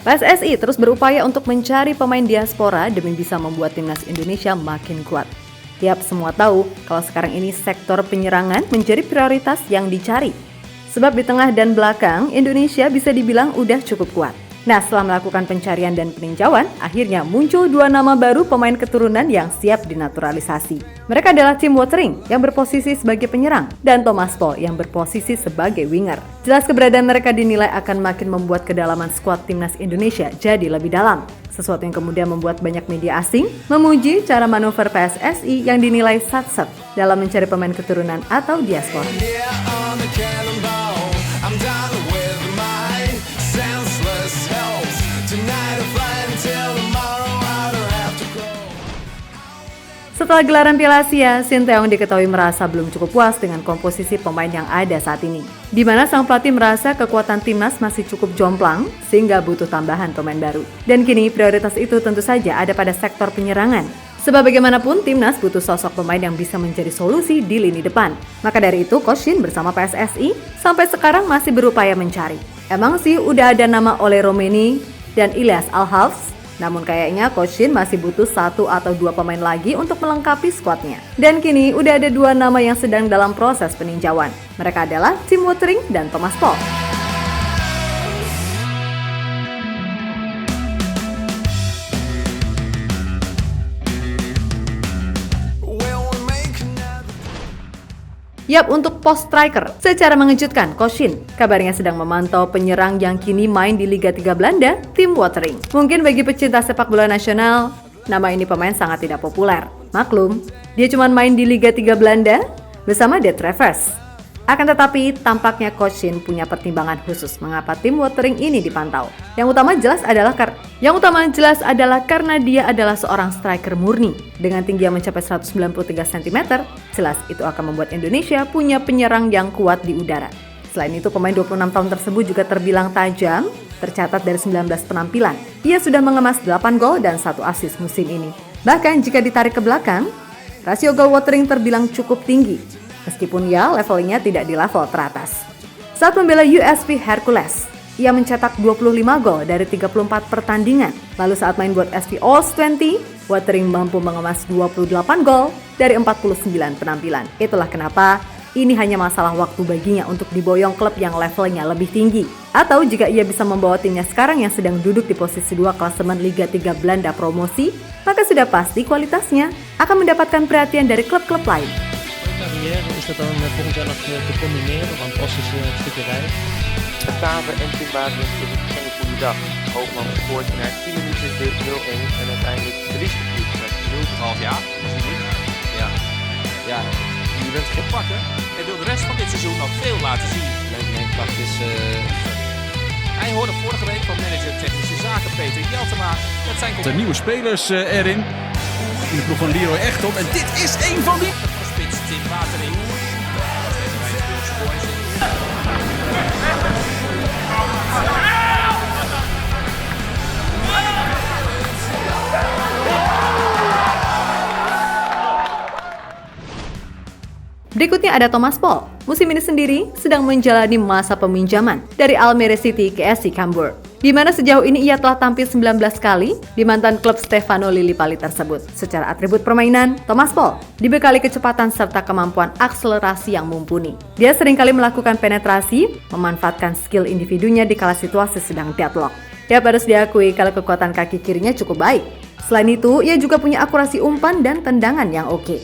PSSI terus berupaya untuk mencari pemain diaspora demi bisa membuat timnas Indonesia makin kuat. Tiap semua tahu kalau sekarang ini sektor penyerangan menjadi prioritas yang dicari. Sebab di tengah dan belakang, Indonesia bisa dibilang udah cukup kuat. Nah, setelah melakukan pencarian dan peninjauan, akhirnya muncul 2 nama baru pemain keturunan yang siap dinaturalisasi. Mereka adalah Tim Watering yang berposisi sebagai penyerang dan Thomas Paul yang berposisi sebagai winger. Jelas keberadaan mereka dinilai akan makin membuat kedalaman skuad timnas Indonesia jadi lebih dalam. Sesuatu yang kemudian membuat banyak media asing memuji cara manuver PSSI yang dinilai sat-sat dalam mencari pemain keturunan atau diaspora. Setelah gelaran Piala Asia, Sinteyong diketahui merasa belum cukup puas dengan komposisi pemain yang ada saat ini. Di mana sang pelatih merasa kekuatan timnas masih cukup jomplang sehingga butuh tambahan pemain baru. Dan kini prioritas itu tentu saja ada pada sektor penyerangan. Sebab bagaimanapun timnas butuh sosok pemain yang bisa menjadi solusi di lini depan. Maka dari itu Coach Shin bersama PSSI sampai sekarang masih berupaya mencari. Emang sih udah ada nama Ole Romeni dan Ilyas Al-Hafs, namun kayaknya Coach Shin masih butuh 1 atau 2 pemain lagi untuk melengkapi skuadnya. Dan kini udah ada 2 nama yang sedang dalam proses peninjauan. Mereka adalah Tim Watering dan Thomas Paul. Yap, untuk pos striker, secara mengejutkan Coach Shin kabarnya sedang memantau penyerang yang kini main di Liga 3 Belanda, Tim Watering. Mungkin bagi pecinta sepak bola nasional, nama ini pemain sangat tidak populer. Maklum, dia cuma main di Liga 3 Belanda bersama De Travers. Akan tetapi, tampaknya Coach Shin punya pertimbangan khusus mengapa Tim Watering ini dipantau. Yang utama jelas adalah karena dia adalah seorang striker murni. Dengan tinggi yang mencapai 193 cm, jelas itu akan membuat Indonesia punya penyerang yang kuat di udara. Selain itu, pemain 26 tahun tersebut juga terbilang tajam, tercatat dari 19 penampilan. Ia sudah mengemas 8 gol dan 1 assist musim ini. Bahkan jika ditarik ke belakang, rasio gol Watering terbilang cukup tinggi. Meskipun ya levelnya tidak di level teratas. Saat membela USV Hercules, ia mencetak 25 gol dari 34 pertandingan. Lalu saat main buat SV Alls 20, Watering mampu mengemas 28 gol dari 49 penampilan. Itulah kenapa ini hanya masalah waktu baginya untuk diboyong klub yang levelnya lebih tinggi. Atau jika ia bisa membawa timnya sekarang yang sedang duduk di posisi 2 klasemen Liga 3 Belanda promosi, maka sudah pasti kualitasnya akan mendapatkan perhatian dari klub-klub lain. Is dat dan volgend jaar nog te combineren of aan passen een stukje rijden? Bataven en Tim Waterings is het geen goede dag. Hoogman scoort na 10 minuten de 0-1 en uiteindelijk verliest de ploeg met 0,5 jaar. Ja, je bent gepakt hè. Hij wil de rest van dit seizoen nog veel laten zien. Mijn kracht is... Hij hoorde vorige week van manager technische zaken Peter Jeltema. Dat zijn de nieuwe spelers erin. In de ploeg van Leroy Echtop. En dit is een van die... Spits Tim Watering. Berikutnya ada Thomas Paul. Musim ini sendiri sedang menjalani masa peminjaman dari Almere City ke SC Cambuur, di mana sejauh ini ia telah tampil 19 kali di mantan klub Stefano Lillipali tersebut. Secara atribut permainan, Thomas Paul dibekali kecepatan serta kemampuan akselerasi yang mumpuni. Dia seringkali melakukan penetrasi, memanfaatkan skill individunya di kala situasi sedang deadlock. Dia harus diakui kalau kekuatan kaki kirinya cukup baik. Selain itu, ia juga punya akurasi umpan dan tendangan yang oke.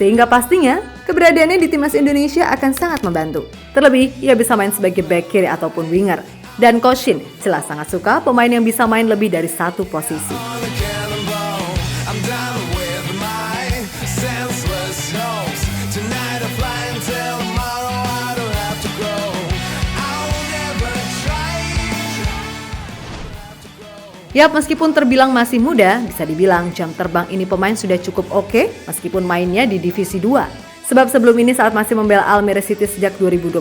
Sehingga pastinya, keberadaannya di timnas Indonesia akan sangat membantu. Terlebih, ia bisa main sebagai back kiri ataupun winger. Dan Coach Shin jelas sangat suka pemain yang bisa main lebih dari satu posisi. Yap, meskipun terbilang masih muda, bisa dibilang jam terbang ini pemain sudah cukup oke meskipun mainnya di Divisi 2. Sebab sebelum ini saat masih membela Almere City sejak 2021,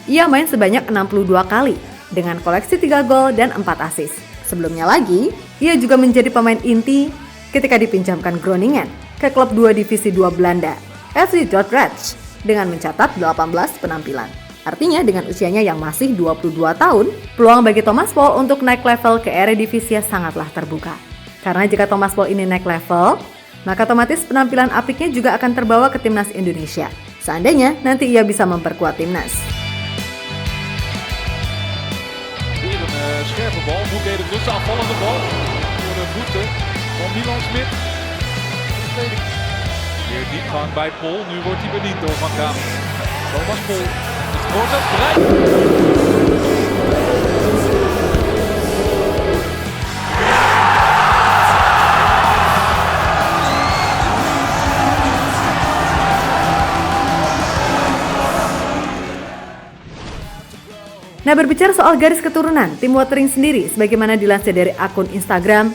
ia main sebanyak 62 kali dengan koleksi 3 gol dan 4 assist. Sebelumnya lagi, ia juga menjadi pemain inti ketika dipinjamkan Groningen ke klub 2 Divisi 2 Belanda, FC Dordrecht, dengan mencatat 18 penampilan. Artinya dengan usianya yang masih 22 tahun, peluang bagi Thomas Paul untuk naik level ke Eredivisie sangatlah terbuka. Karena jika Thomas Paul ini naik level, maka otomatis penampilan apiknya juga akan terbawa ke timnas Indonesia. Seandainya nanti ia bisa memperkuat timnas. Weer een scherpe bal. Moet Eden Russen afvallende bal. Voor de voeten van Milan Smit. Weer diepgang bij Pol. Nu wordt hij bediend door Van Kamer. Thomas Pol. Het wordt het bereikt. Nah, berbicara soal garis keturunan, tim Watering sendiri sebagaimana dilansir dari akun Instagram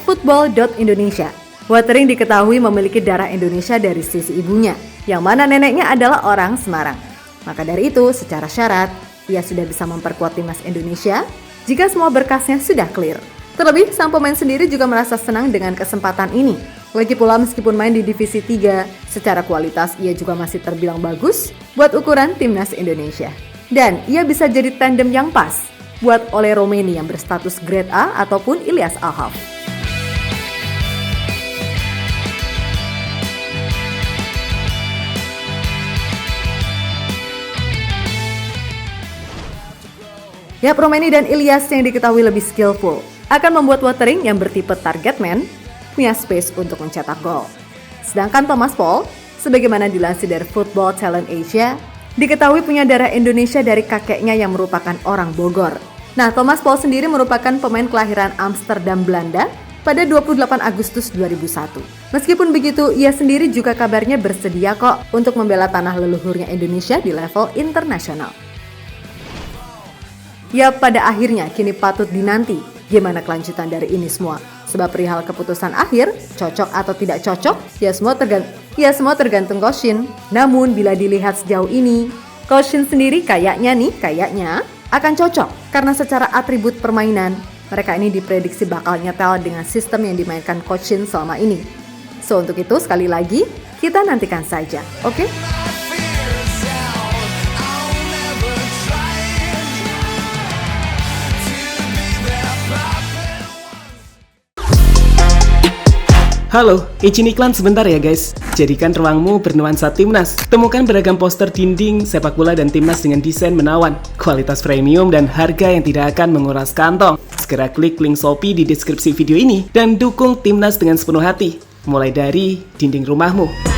@football.indonesia. Watering diketahui memiliki darah Indonesia dari sisi ibunya, yang mana neneknya adalah orang Semarang. Maka dari itu, secara syarat, ia sudah bisa memperkuat timnas Indonesia jika semua berkasnya sudah clear. Terlebih, sang pemain sendiri juga merasa senang dengan kesempatan ini. Lagi pula meskipun main di divisi 3, secara kualitas ia juga masih terbilang bagus buat ukuran timnas Indonesia. Dan ia bisa jadi tandem yang pas buat Ole Romeni yang berstatus grade A ataupun Ilyas Ahaf. Ya, Romeni dan Ilyas yang diketahui lebih skillful akan membuat Watering yang bertipe target man punya space untuk mencetak gol. Sedangkan Thomas Paul, sebagaimana dilansir dari Football Talent Asia, diketahui punya darah Indonesia dari kakeknya yang merupakan orang Bogor. Nah, Thomas Paul sendiri merupakan pemain kelahiran Amsterdam, Belanda pada 28 Agustus 2001. Meskipun begitu, ia sendiri juga kabarnya bersedia kok untuk membela tanah leluhurnya Indonesia di level internasional. Ya, pada akhirnya kini patut dinanti gimana kelanjutan dari ini semua. Sebab perihal keputusan akhir, cocok atau tidak cocok, ya semua tergantung Koshin. Namun bila dilihat sejauh ini, Koshin sendiri kayaknya akan cocok. Karena secara atribut permainan, mereka ini diprediksi bakal nyetel dengan sistem yang dimainkan Koshin selama ini. So untuk itu sekali lagi, kita nantikan saja, oke? Halo, izin iklan sebentar ya guys. Jadikan ruangmu bernuansa timnas. Temukan beragam poster dinding, sepak bola dan timnas dengan desain menawan, kualitas premium dan harga yang tidak akan menguras kantong. Segera klik link Shopee di deskripsi video ini dan dukung timnas dengan sepenuh hati. Mulai dari dinding rumahmu.